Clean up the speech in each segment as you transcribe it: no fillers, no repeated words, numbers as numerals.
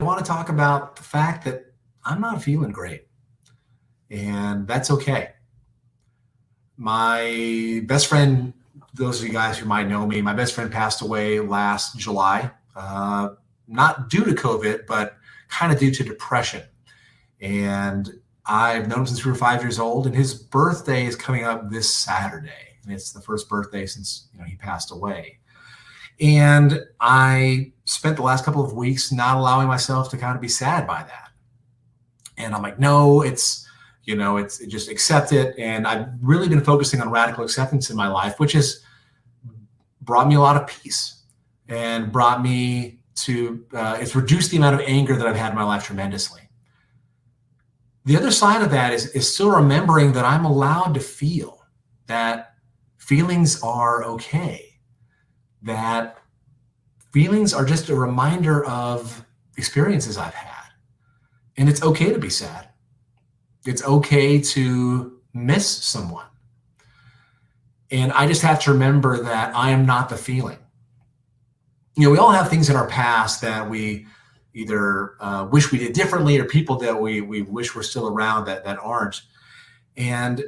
want to talk about the fact that I'm not feeling great, and that's okay. My best friend, those of you guys who might know me, my best friend passed away last July, not due to COVID, but kind of due to depression. And I've known him since we were 5 years old, and his birthday is coming up this Saturday. And it's the first birthday since he passed away. And I spent the last couple of weeks not allowing myself to kind of be sad by that. And I'm like, no, it's just accept it. And I've really been focusing on radical acceptance in my life, which has brought me a lot of peace and brought me to, it's reduced the amount of anger that I've had in my life tremendously. The other side of that is still remembering that I'm allowed to feel, that feelings are okay, that feelings are just a reminder of experiences I've had. And it's okay to be sad. It's okay to miss someone. And I just have to remember that I am not the feeling. We all have things in our past that we either wish we did differently, or people that we wish were still around that aren't. And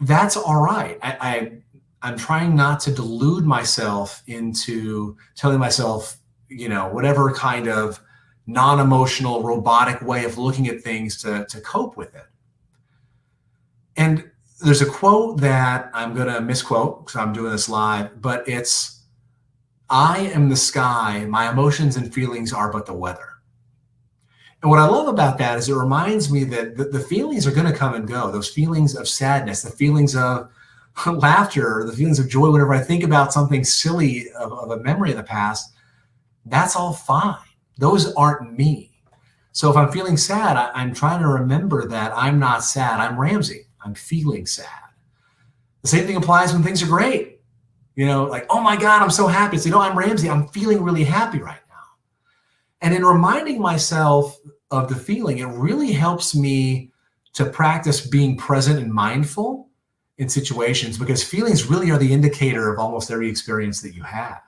that's all right. I'm trying not to delude myself into telling myself, whatever kind of non-emotional, robotic way of looking at things to cope with it. And there's a quote that I'm going to misquote because I'm doing this live, but it's, "I am the sky, my emotions and feelings are but the weather." And what I love about that is it reminds me that the feelings are going to come and go. Those feelings of sadness, the feelings of laughter, the feelings of joy, whenever I think about something silly of a memory of the past, that's all fine. Those aren't me. So if I'm feeling sad, I'm trying to remember that I'm not sad. I'm Ramsey. I'm feeling sad. The same thing applies when things are great. Like, oh my God, I'm so happy. So, I'm Ramsey. I'm feeling really happy right now. And in reminding myself of the feeling, it really helps me to practice being present and mindful in situations, because feelings really are the indicator of almost every experience that you have.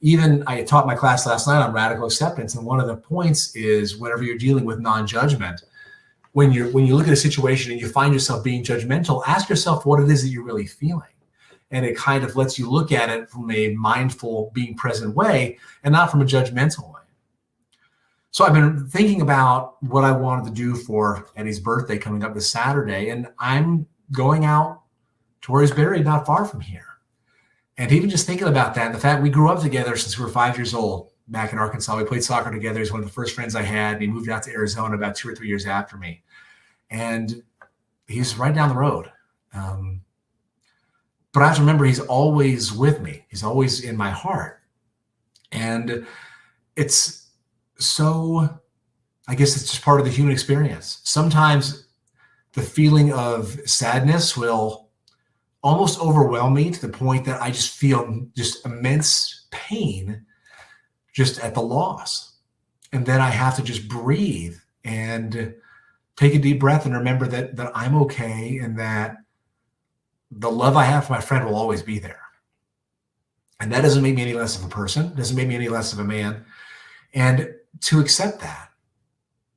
Even I taught my class last night on radical acceptance, and one of the points is whenever you're dealing with non-judgment, when you look at a situation and you find yourself being judgmental, ask yourself what it is that you're really feeling. And it kind of lets you look at it from a mindful, being present way, and not from a judgmental way. So I've been thinking about what I wanted to do for Eddie's birthday coming up this Saturday, and I'm going out to where he's buried not far from here. And even just thinking about that, the fact we grew up together since we were 5 years old back in Arkansas. We played soccer together. He's one of the first friends I had. And he moved out to Arizona about 2 or 3 years after me. And he's right down the road. But I have to remember he's always with me. He's always in my heart. And it's so, I guess it's just part of the human experience. Sometimes the feeling of sadness will almost overwhelm me to the point that I just feel just immense pain just at the loss. And then I have to just breathe and take a deep breath and remember that I'm okay, and that the love I have for my friend will always be there. And that doesn't make me any less of a person, doesn't make me any less of a man. And to accept that,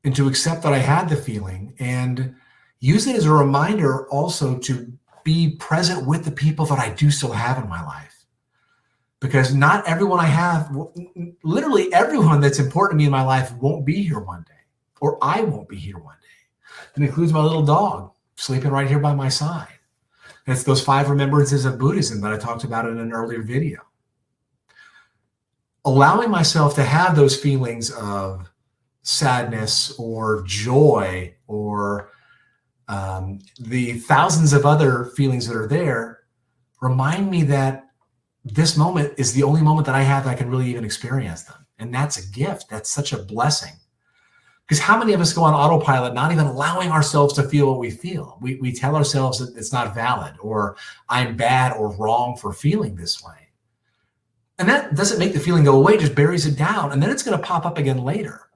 and to accept that I had the feeling, and use it as a reminder also to be present with the people that I do still have in my life. Because not everyone I have, literally everyone that's important to me in my life won't be here one day, or I won't be here one day. That includes my little dog sleeping right here by my side. And it's those 5 remembrances of Buddhism that I talked about in an earlier video. Allowing myself to have those feelings of sadness or joy, or the thousands of other feelings that are there, remind me that this moment is the only moment that I have that I can really even experience them. And that's a gift. That's such a blessing. Because how many of us go on autopilot, not even allowing ourselves to feel what we feel? We tell ourselves that it's not valid, or I'm bad or wrong for feeling this way. And that doesn't make the feeling go away, just buries it down. And then it's going to pop up again later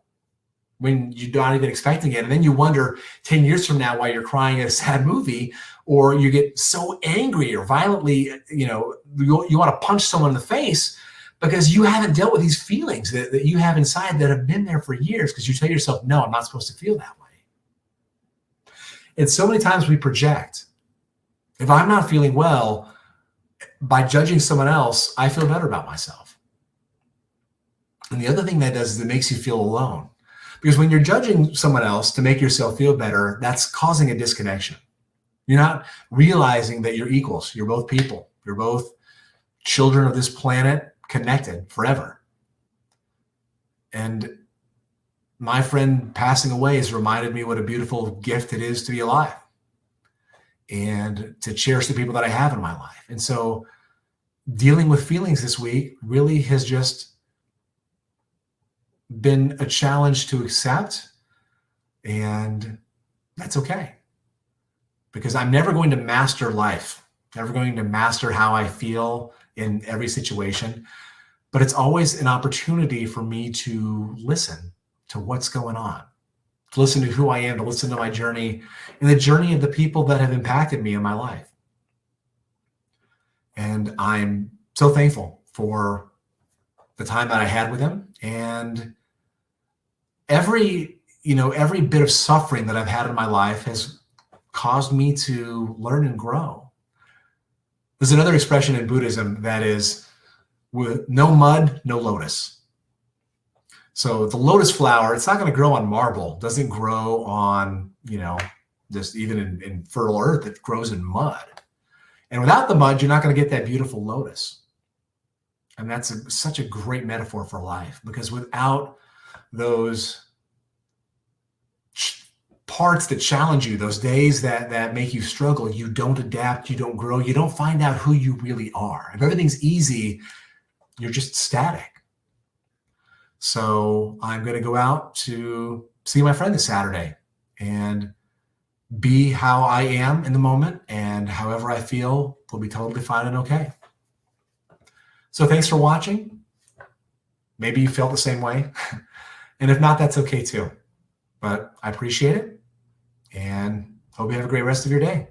when you're not even expecting it. And then you wonder 10 years from now why you're crying at a sad movie, or you get so angry or violently, you want to punch someone in the face, because you haven't dealt with these feelings that you have inside that have been there for years, because you tell yourself, no, I'm not supposed to feel that way. And so many times we project. If I'm not feeling well, by judging someone else, I feel better about myself. And the other thing that does is it makes you feel alone. Because when you're judging someone else to make yourself feel better, that's causing a disconnection. You're not realizing that you're equals. You're both people. You're both children of this planet, connected forever. And my friend passing away has reminded me what a beautiful gift it is to be alive and to cherish the people that I have in my life. And so dealing with feelings this week really has just been a challenge to accept, and that's okay, because I'm never going to master life, never going to master how I feel in every situation, but it's always an opportunity for me to listen to what's going on, to listen to who I am, to listen to my journey and the journey of the people that have impacted me in my life. And I'm so thankful for the time that I had with them, and every bit of suffering that I've had in my life has caused me to learn and grow. There's another expression in Buddhism that is, with no mud, no lotus. So the lotus flower, it's not going to grow on marble, doesn't grow on, just even in fertile earth, it grows in mud. And without the mud, you're not going to get that beautiful lotus. And that's such a great metaphor for life, because without those parts that challenge you, those days that make you struggle, you don't adapt, you don't grow, you don't find out who you really are. If everything's easy, you're just static. So I'm going to go out to see my friend this Saturday and be how I am in the moment, and however I feel will be totally fine and okay. So thanks for watching. Maybe you felt the same way. And if not, that's okay too. But I appreciate it, and hope you have a great rest of your day.